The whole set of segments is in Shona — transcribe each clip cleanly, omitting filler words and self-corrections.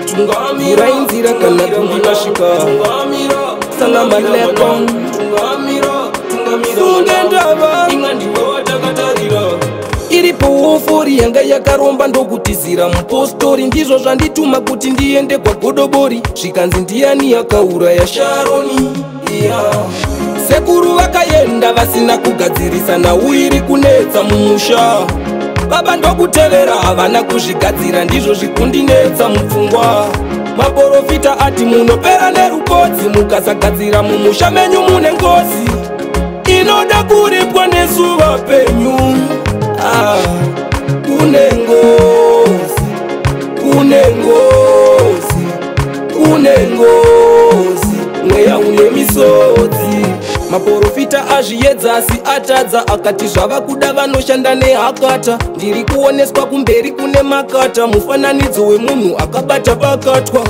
tungamira inzira kana kungashika salamu alaikum sungendava ingandiwe watakatarira iripo ofori yanga yakaromba ndokutizira mupostori ndizvo zvandituma kuti ndiende kwagodobori zvikanzi ndiani yakauraya Sharoni sekuru vakaenda vasina kugadzirisa nauiri kunetsa mumusha baba ndokutevera havana kuzvigadzira ndizvo zvikundinetsa mupfungwa maprofita ati munopera nerukodzi mukasagadzira mumusha menyu mune ngozi inoda kuripwa nezuva penyu kune ngozi kune ngozi kune ngozi mweya une misodzi maprofita azviedza asi atadza akati zvava kuda vanoshanda nehakata ndiri kuoneswa kumberi kune makata mufananidzo wemunhu akabata pakatwa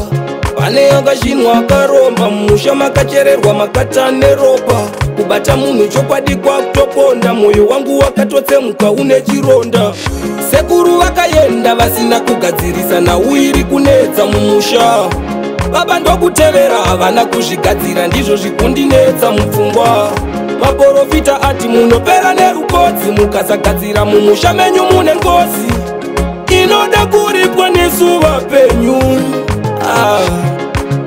pane akazhinwa akaromba mumusha makachererwa makata neropa kubata munhu chokwadi kwakutoponda mwoyo wangu wakatotsemuka une chironda sekuru vakaenda vasina kugadzirisa nauiri kunetsa mumusha baba ndokutevera havana kuzvigadzira ndizvo zvikundinetsa mupfungwa maprofita ati munopera nerukodzi mukasagadzira mumusha menyu mune ngozi inoda kuripwa nezuva penyu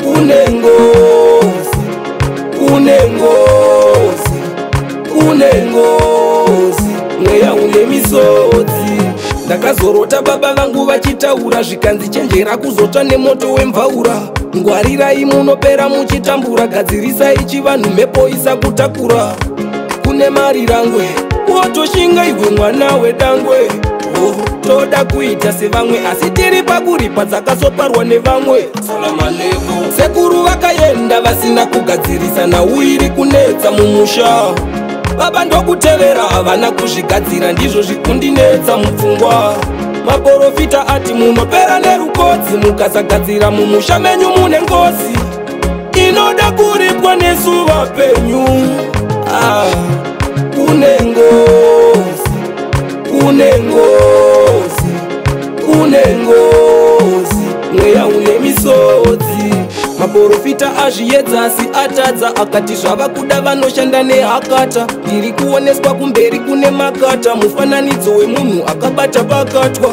kune ngozi kune ngozi kune ngozi mweya une misodzi ndakazorota baba vangu vachitaura zvikanzi chenjera kuzotsva nemoto wemvaura ngwarirai munopera muchitambura gadzirisai chivanhu mhepo isa kutakura kune mari rangwe wotoshinga iwe mwana wedangwe toda kuita sevamwe asi tiri pakuripa dzakasoparwa nevamwe sekuru vakaenda vasina kugadzirisa nauiri kunetsa mumusha baba ndokutevera havana kuzvigadzira ndizvo zvikundinetsa mupfungwa maprofita ati munopera nerukodzi mukasagadzira mumusha menyu mune ngozi inoda kuripwa nezuva penyu kune ngozi kune ngozi kune ngozi mweya une misodzi maprofita azviedza asi atadza akati zvava kuda vanoshanda nehakata ndiri kuoneswa kumberi kune makata mufananidzo wemunhu akabata pakatwa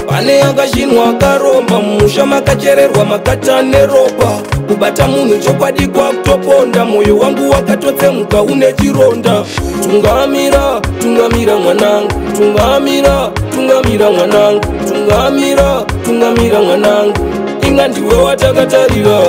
pane akazhinwa akaromba mumusha makachererwa makata neropa kubata munhu chokwadi kwakutoponda mwoyo wangu wakatotsemuka une chironda tungamira tungamira mwanangu tungamira tungamira mwanangu tungamira tungamira mwanangu ingandiwe watakatarira